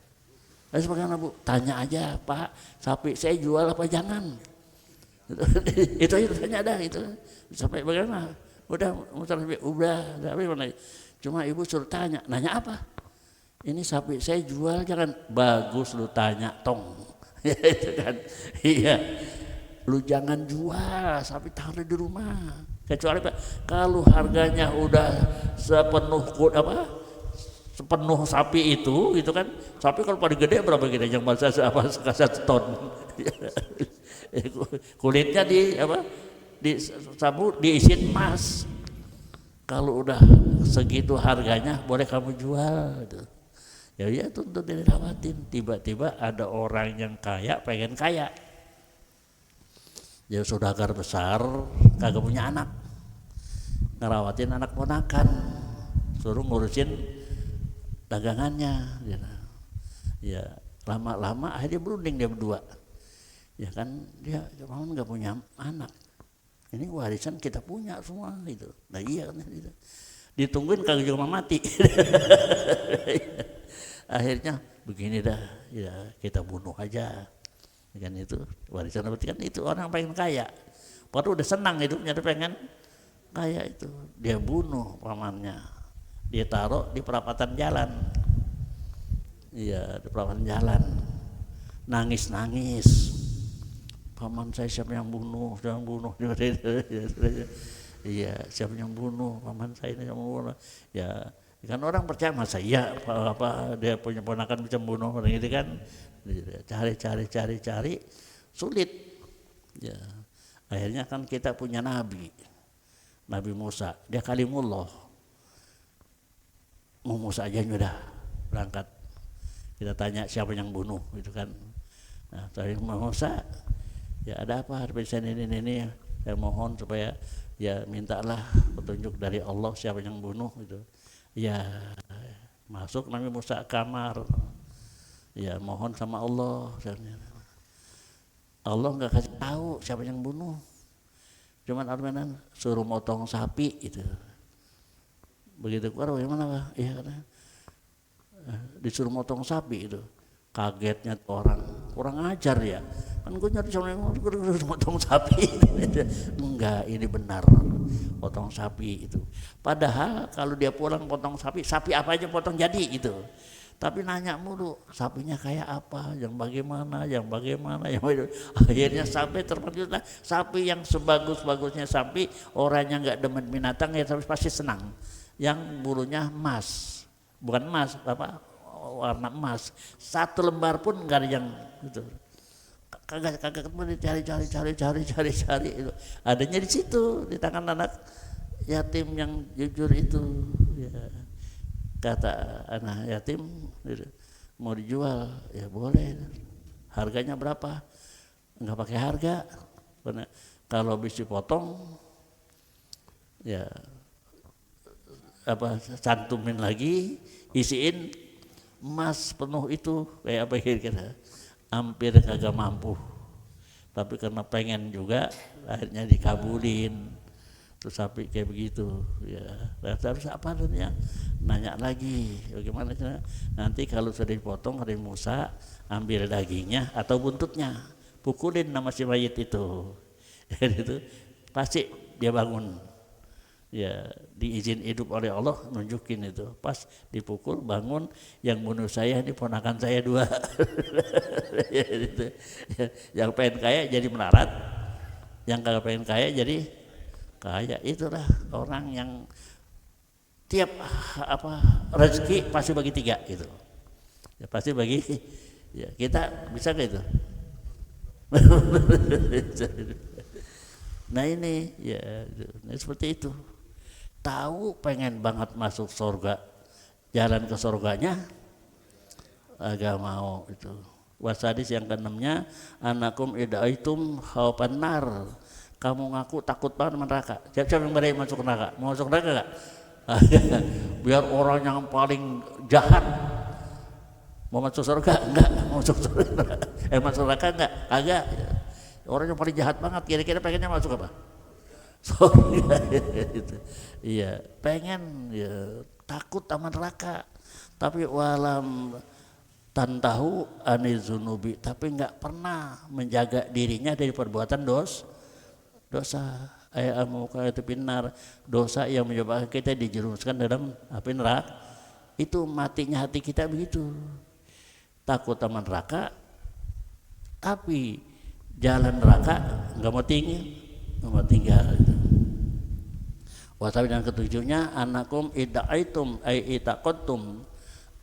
[SPEAKER 1] Terus bagaimana Bu? Tanya aja Pak, sapi saya jual apa jangan? Itu aja tanya dah itu. Sampai bagaimana? Udah tapi mana? Cuma ibu suruh tanya, nanya apa? Ini sapi saya jual jangan. Bagus lu tanya tong. Itu kan. Iya. Lu jangan jual, sapi taruh di rumah. Kecuali Pak, kalau harganya udah sepenuh sapi itu gitu kan. Sapi kalau pada gede berapa gede yang bahasa apa 1 ton. Kulitnya di sabu diisiin emas. Kalau udah segitu harganya boleh kamu jual gitu. Ya tuntut dilewatin. Tiba-tiba ada orang yang kaya pengen kaya. Dia saudagar besar kagak punya anak. Ngerawatin anak ponakan. Suruh ngurusin dagangannya. Ya lama-lama akhirnya berunding dia berdua. Ya kan dia memang nggak punya anak. Ini warisan kita punya semua gitu. Nah iya kan gitu. Ditungguin kagak juga mati. Akhirnya begini dah, ya kita bunuh aja. Kan itu warisan berarti kan itu orang pengen kaya. Padahal udah senang hidupnya, dia pengen kaya itu. Dia bunuh pamannya. Dia taruh di perapatan jalan. Iya, di perapatan jalan. Nangis-nangis. Paman saya siapa yang bunuh? Iya, siapa yang bunuh? Paman saya ini yang bunuh. Ya, kan orang percaya masa iya apa dia punya ponakan bisa bunuh orang itu kan. Cari sulit. Ya. Akhirnya kan kita punya Nabi Musa, dia kalimullah. Mau Musa aja udah berangkat. Kita tanya siapa yang bunuh gitu kan. Nah, tadi Musa, ya ada apa harfisan ini saya mohon supaya ya mintalah petunjuk dari Allah siapa yang bunuh gitu. Ya masuk Nabi Musa kamar. Ya mohon sama Allah. Allah nggak kasih tahu siapa yang bunuh. Cuman argumenan suruh motong sapi itu. Begitu keluar bagaimana Pak? Iya karena disuruh motong sapi itu. Kagetnya orang kurang ajar ya. Kan gue nyari sama yang motong sapi. Enggak, ini benar potong sapi itu. Padahal kalau dia pulang potong sapi apa aja potong jadi gitu. Tapi nanya mulu, sapinya kayak apa, yang bagaimana. Akhirnya sampai terpaksa sapi yang sebagus-bagusnya sapi, orangnya nggak demen binatang ya tapi pasti senang. Yang bulunya emas, bukan emas, warna emas. 1 lembar pun nggak ada yang gitu. Kagak cari itu. Adanya di situ di tangan anak yatim yang jujur itu. Ya. Kata anak yatim, mau dijual ya boleh, harganya berapa, nggak pakai harga. Karena kalau habis dipotong ya apa, cantumin lagi, isiin emas penuh itu, kayak apa kira-kira, hampir kagak mampu. Tapi karena pengen juga akhirnya dikabulin. Terus sapi kayak begitu ya, harus apa adanya, nanya lagi bagaimana nanti kalau sudah dipotong hari Musa, ambil dagingnya atau buntutnya, pukulin nama si mayit itu. Itu pasti dia bangun ya, diizin hidup oleh Allah, nunjukin itu pas dipukul bangun, yang bunuh saya ini ponakan saya 2. Ya, gitu. Yang pengen kaya jadi melarat, yang kagak pengen kaya jadi kaya. Itulah orang yang tiap apa rezeki pasti bagi 3 gitu ya, pasti bagi ya. Kita bisa gak itu? Nah ini ya, nah, seperti itu. Tahu pengen banget masuk surga, jalan ke surganya agak mau itu. Wasadis yang ke-6-nya, anakum idaitum khawfan nar, kamu ngaku takut banget neraka. Siapa yang berani masuk neraka? Mau masuk neraka gak? Biar orang yang paling jahat mau masuk surga enggak? Mau masuk surga masuk neraka enggak? Agak. Orang yang paling jahat banget kira-kira pengennya masuk apa? Surga. Iya, pengen ya, takut sama neraka. Tapi walam tantahu anizunubi, tapi enggak pernah menjaga dirinya dari perbuatan dosa. Itu pinar, dosa yang menyebabkan kita dijerumuskan dalam api neraka. Itu matinya hati kita begitu, takut sama neraka, tapi jalan neraka nggak mau tinggal gitu. Wasabi dan ke-7-nya, anakum idaitum ay itaqattum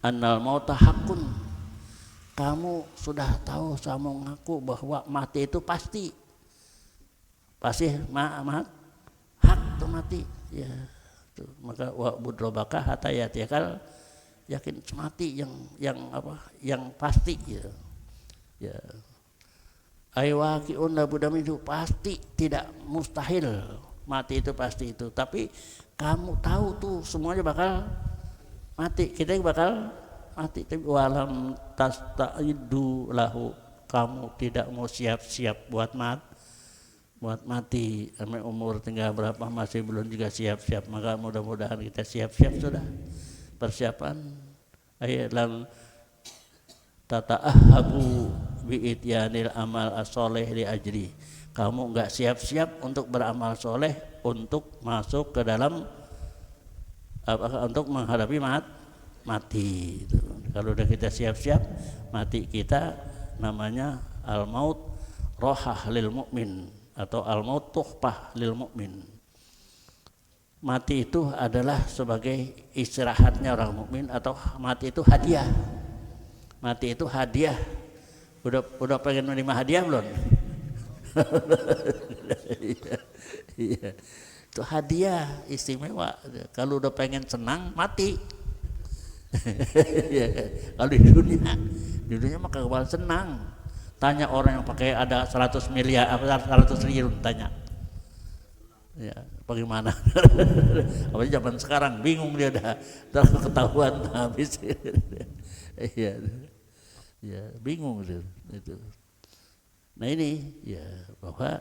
[SPEAKER 1] annal mauta hakun, kamu sudah tahu sama ngaku bahwa mati itu pasti hak tuh mati ya tuh. Maka wa budrobaka hatta yatikal, yakin mati yang apa, yang pasti ya ya. Aywaqi'un labudam, itu pasti, tidak mustahil, mati itu pasti itu. Tapi kamu tahu tuh semuanya bakal mati, kita bakal mati. Tapi walam tasta'idu lahu, kamu tidak mau siap-siap buat mati, sampai umur tinggal berapa masih belum juga siap-siap. Maka mudah-mudahan kita siap-siap sudah, persiapan. Lam tata'ahabu bi'ityanil amal as-soleh li ajri, kamu enggak siap-siap untuk beramal soleh untuk masuk ke dalam untuk menghadapi mati itu. Kalau udah kita siap-siap, mati kita namanya al-maut rohah lil mu'min atau al-maut tuhpah lil mu'min. Mati itu adalah sebagai istirahatnya orang mukmin, atau mati itu hadiah. Mati itu hadiah. Udah pengen menerima hadiah belum? Iya. Itu hadiah istimewa. Kalau udah pengen senang, mati. Kalau di dunia mah kagak senang. Tanya orang yang pakai ada 100 miliar apa 100 triliun, tanya. Ya, bagaimana? Apalagi zaman sekarang bingung dia dah ketahuan habis. Iya. Ya, bingung itu. Nah ini ya, bahwa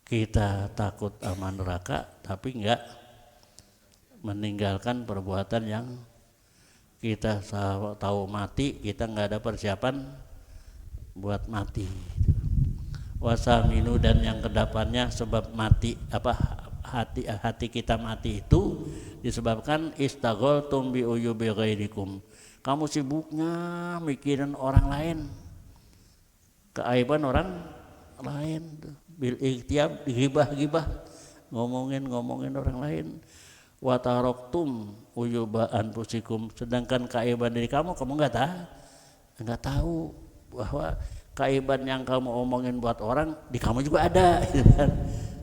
[SPEAKER 1] kita takut sama neraka tapi enggak meninggalkan perbuatan yang kita tahu mati, kita enggak ada persiapan buat mati. Wasaminu, dan yang kedepannya sebab mati apa hati kita mati itu disebabkan istaghaltum bi uyubi ghairikum. Kamu sibuknya mikirin orang lain, keaiban orang lain, bil ikhtiab, gibah ngomongin orang lain. Wa taraktum uyuba anfusikum, sedangkan keaiban diri kamu enggak tahu bahwa keaiban yang kamu omongin buat orang di kamu juga ada.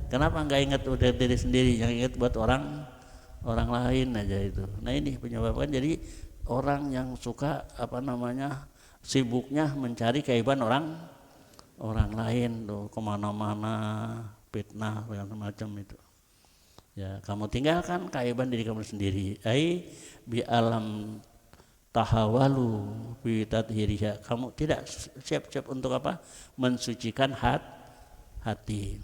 [SPEAKER 1] Kenapa enggak ingat udah diri sendiri, yang ingat buat orang lain aja itu. Nah ini penyebabkan jadi orang yang suka sibuknya mencari keaiban orang lain tuh, kemana-mana fitnah macam itu. Ya, kamu tinggalkan keaiban diri kamu sendiri. Bi alam tahawalu bi tathiriha. Kamu tidak siap-siap untuk mensucikan hati.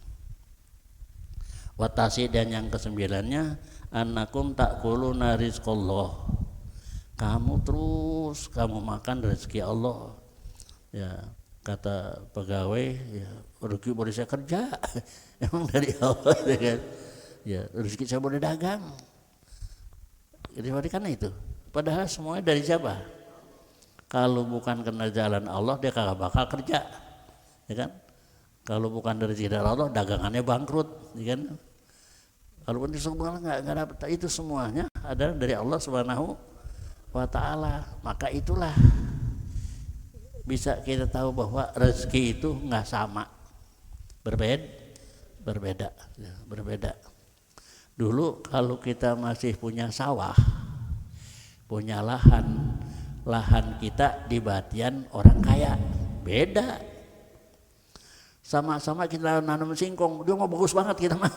[SPEAKER 1] Watasi, dan yang kesembilannya annakum ta'kuluna rizqallah. Kamu makan rezeki Allah. Ya, kata pegawai, ya rezeki boleh saya kerja. Emang dari Allah kan. Ya, rezeki saya boleh dagang. Jadi karena itu. Padahal semuanya dari siapa? Kalau bukan karena jalan Allah, dia kagak bakal kerja. Ya kan? Kalau bukan dari jalan Allah, dagangannya bangkrut, ya kan? Kalau pun nggak dapat, itu semuanya adalah dari Allah Subhanahu wa Ta'ala. Maka itulah bisa kita tahu bahwa rezeki itu nggak sama, berbeda. Dulu kalau kita masih punya sawah, punya lahan kita di batian orang kaya, beda. Sama-sama kita nanam singkong, dia mau bagus banget kita mah.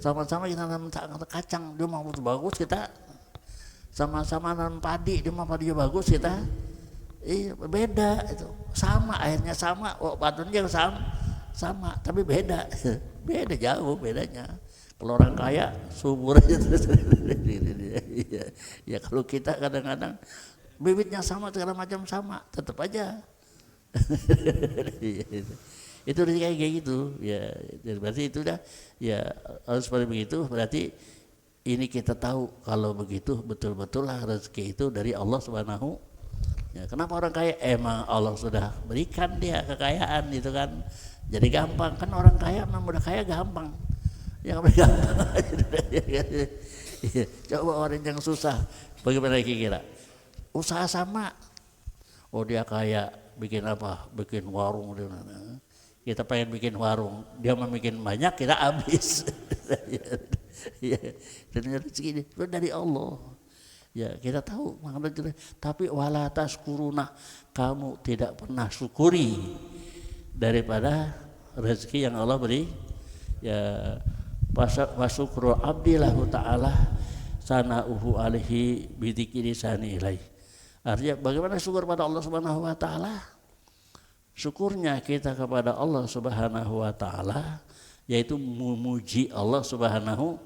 [SPEAKER 1] Sama-sama kita nanam kacang, dia mau bagus kita. Sama-sama nanam padi, dia mau padinya bagus kita. Beda itu. Sama airnya sama, batunya sama, tapi beda. Beda jauh bedanya. Kalau orang kaya subur aja terus. Ya kalau kita kadang-kadang bibitnya sama, segala macam sama, tetap aja. Itu kayak gitu ya. Berarti itu dah ya, harus seperti begitu. Berarti ini kita tahu kalau begitu betul-betul lah rezeki itu dari Allah Subhanahu. Ya, kenapa orang kaya? Emang Allah sudah berikan dia kekayaan itu kan. Jadi gampang kan, orang kaya memang udah kaya gampang. Yang gampang. Coba orang yang susah, bagaimana kira-kira? Usaha sama. Oh dia kaya, bikin apa? Bikin warung. Kita pengen bikin warung, dia mau bikin banyak, kita habis. Dan rezeki itu dari Allah. Ya kita tahu, tapi wala taskuruna, kamu tidak pernah syukuri daripada rezeki yang Allah beri. Ya wasyukru abdillahu ta'ala sana'uhu alaihi bidiki lisani ilaih. Artinya bagaimana syukur pada Allah Subhanahu wa Ta'ala? Syukurnya kita kepada Allah Subhanahu wa Ta'ala yaitu memuji Allah Subhanahu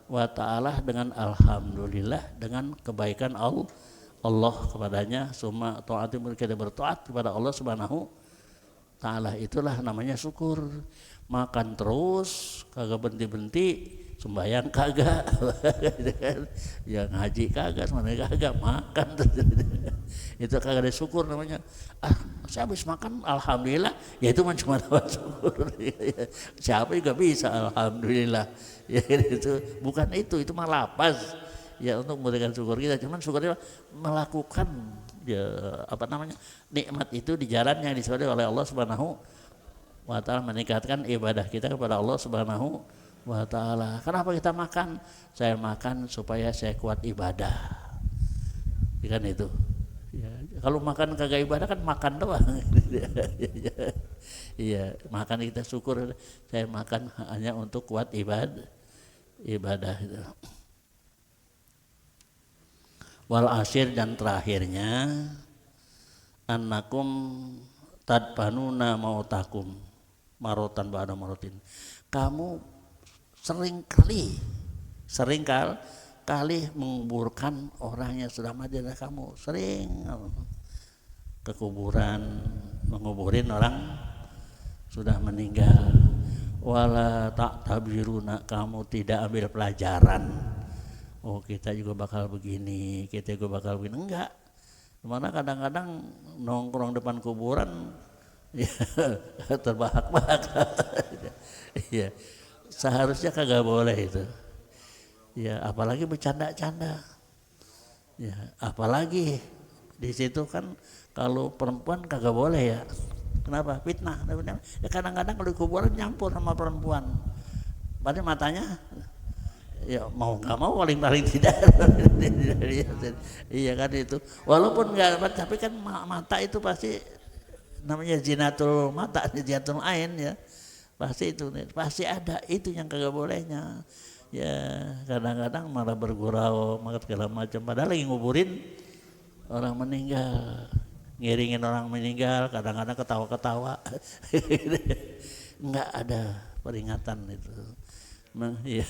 [SPEAKER 1] wa Ta'ala dengan alhamdulillah, dengan kebaikan Allah kepadanya. Summa ta'ati, kita bertaat kepada Allah Subhanahu Ta'ala, itulah namanya syukur. Makan terus kagak berhenti-berhenti, sembahyang kagak, ya ngaji kagak, semuanya kagak, makan itu kagak ada syukur namanya. Saya habis makan alhamdulillah, ya itu cuma syukur. Siapa juga bisa alhamdulillah, ya itu bukan itu mah lapas ya untuk memberikan syukur kita. Cuman syukurnya melakukan ya nikmat itu di jalan yang disebut oleh Allah Subhanahu wa Ta'ala, meningkatkan ibadah kita kepada Allah Subhanahu wa Ta'ala. Kenapa kita makan? Saya makan supaya saya kuat ibadah. Kan itu. Ya, kalau makan kagak ibadah kan makan doang. Iya, makan kita syukur. Saya makan hanya untuk kuat ibadah itu. Wal asyir, dan terakhirnya annakum tadbanuna mautakum marotan ba'da marotin. Kamu sering kali menguburkan orang yang sudah mati dari kamu. Sering ke kuburan menguburin orang sudah meninggal. Wala ta'tabiruna, kamu tidak ambil pelajaran. Oh kita juga bakal begini, kita juga bakal begini. Enggak. Mana kadang-kadang nongkrong depan kuburan ya terbahak-bahak. Ya, seharusnya kagak boleh itu. Ya, apalagi bercanda-canda. Ya, apalagi di situ kan kalau perempuan kagak boleh ya. Kenapa? Fitnah. Ya, kadang-kadang kalau di kuburan nyampur sama perempuan. Padahal matanya ya mau nggak mau paling tidak. Iya kan itu, walaupun nggak, tapi kan mata itu pasti namanya zinatul mata, zinatul ain ya, pasti itu pasti ada itu yang kagak bolehnya ya. Kadang-kadang malah bergurau malah segala macam, padahal lagi nguburin orang meninggal, ngiringin orang meninggal, kadang-kadang ketawa-ketawa. Nggak ada peringatan itu. Ya,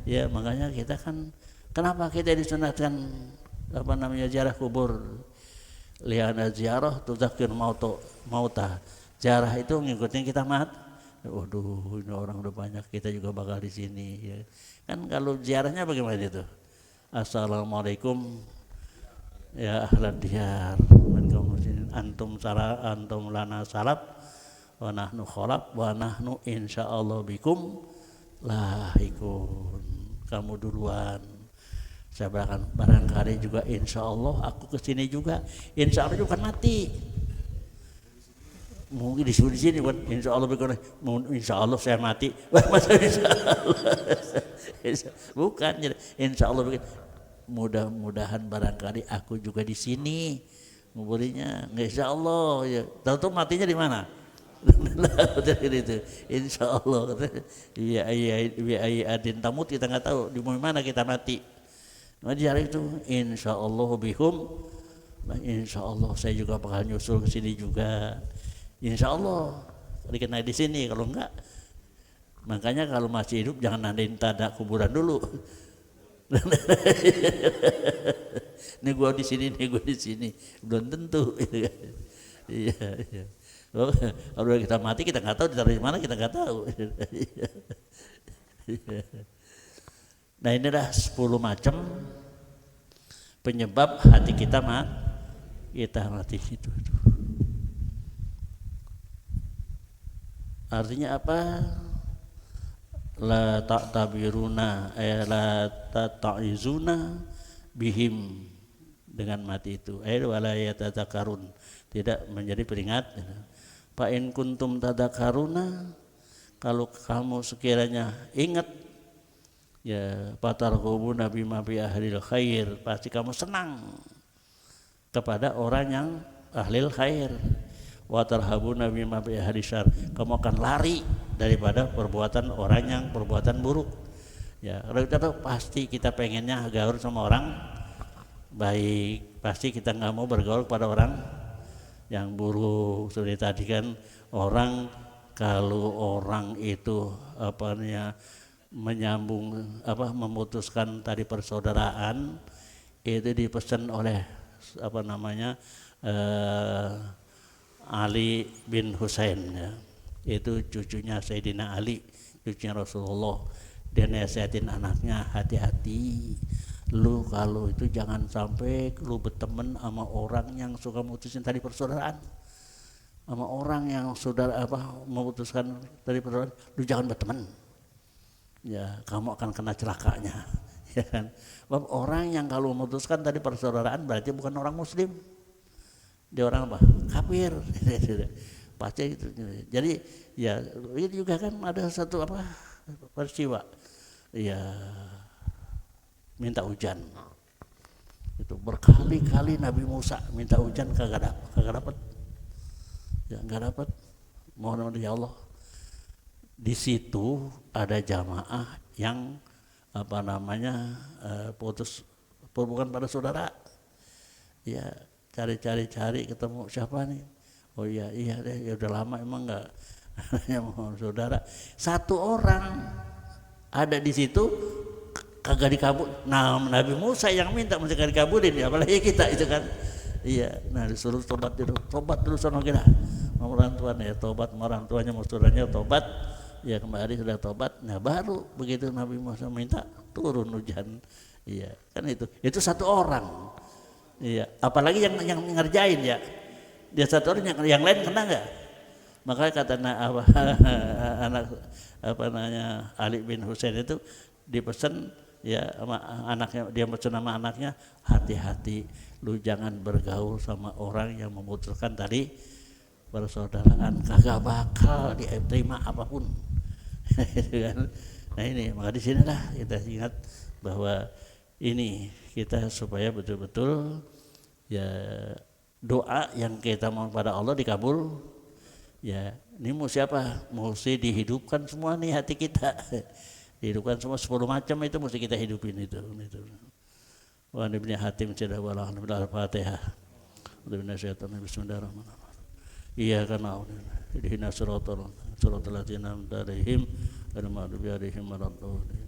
[SPEAKER 1] ya makanya kita kan, kenapa kita disunatkan apa namanya ziarah kubur? Liana ziarah tuzakir mauta. Ziarah itu ngikutin kita mat. Waduh, ini orang udah banyak, kita juga bakal di sini ya. Kan kalau ziarahnya bagaimana itu? Assalamualaikum ya ahlan diyar antum lana salab wa nahnu khalab wa nahnu insyaallah bikum lahikun. Kamu duluan, saya barangkali juga insyaallah aku kesini juga, insyaallah juga kan mati, mungkin di sini bukan insyaallah bikum, insyaallah saya mati. Masa bukan, insyaallah bikum, mudah-mudahan barangkali aku juga di sini nguburinya, insyaallah ya. Tahu matinya di mana? Itu insyaallah. Iya adin tamut, kita nggak tahu di mana kita mati. Nah hari itu insyaallah bihum, insyaallah saya juga bakal nyusul ke sini juga, insyaallah dikenal di sini. Kalau enggak, makanya kalau masih hidup jangan nandain tanda kuburan dulu. Nih gua di sini, belum tentu. Iya. Oh, kalau kita mati kita nggak tahu ditaruh di mana, kita nggak tahu. Nah ini dah 10 macam penyebab hati kita mati itu. Artinya apa? La ta'tabiruna la ta'izuna bihim, dengan mati itu. Wala yatadzakarun, tidak menjadi peringat. Fa in kuntum tadzakaruna, kalau kamu sekiranya ingat ya, fatarghubuna bima bi ahlil khair, pasti kamu senang kepada orang yang ahlil khair. Wa tarhabuna bima bi ahli syarr, kamu akan lari daripada perbuatan orang yang perbuatan buruk. Ya, kalau kita tahu pasti kita pengennya gaul sama orang baik, pasti kita nggak mau bergaul pada orang yang buruk. Seperti tadi kan, kalau orang itu memutuskan tadi persaudaraan, itu dipesan oleh Ali bin Husain ya. Itu cucunya Sayyidina Ali, cucunya Rasulullah. Dia nasihatin anaknya, hati-hati lu kalau itu jangan sampai lu berteman sama orang yang suka mutusin tadi persaudaraan, sama orang yang memutuskan tadi persaudaraan, lu jangan berteman ya, kamu akan kena celakanya ya kan. Sebab orang yang kalau memutuskan tadi persaudaraan berarti bukan orang muslim, dia orang apa? Kafir. Pasti itu. Jadi ya ini juga kan ada satu peristiwa ya, minta hujan. Itu berkali-kali Nabi Musa minta hujan kagak dapat. Ya enggak dapat. Mohon ya Allah. Di situ ada jamaah yang putus hubungan pada saudara. Ya, cari ketemu siapa nih? Oh iya deh, ya udah lama emang enggak mohon saudara. Satu orang ada di situ kagak dikabul. Nah, Nabi Musa yang minta mesti dikabulin ya, apalagi kita itu kan. Iya, nah disuruh tobat dulu sono kita. Mau orang tuanya ya tobat, mau orang tuanya mau saudaranya tobat. Ya kembali sudah tobat. Nah, baru begitu Nabi Musa minta turun hujan. Iya, kan itu satu orang. Iya, apalagi yang ngerjain ya. Dia satu orang, yang lain kena enggak? Makanya kata Ali bin Husain itu dipesan ya sama anaknya, dia pesan sama anaknya, hati-hati lu jangan bergaul sama orang yang memutuskan tadi persaudaraan, kagak bakal diterima apapun. Nah ini, maka di sinilah kita ingat bahwa ini kita supaya betul-betul ya doa yang kita mohon pada Allah dikabul. Ya, ini mau siapa? Mesti dihidupkan semua nih hati kita. Dihidupkan semua 10 macam itu mesti kita hidupin itu. Wa ibni Hatim tidak wala al-Fatihah. Bismillahirrahmanirrahim. Iya karena ihdina siratal ladzina an'amta 'alaihim ghairil maghdubi 'alaihim waladdallin.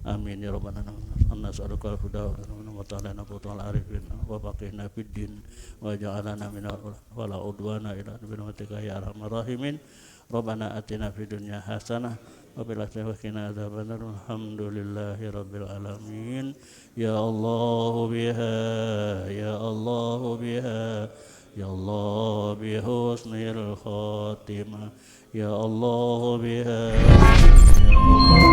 [SPEAKER 1] Amin ya rabbal alamin. Nas'aluka al-huda wa ta'ala nabutul arifin wa faqihna fid din wa ja'alna minal wala udwana ila birahmatika ya arhamar rahimin. Rabbana atina fid dunya hasanah wa fil akhirati wa qina adzabannar. Alhamdulillahi rabbil alamin. Ya Allah biha ya Allah biha ya Allah bi husnil khatimah ya Allah biha ya Allah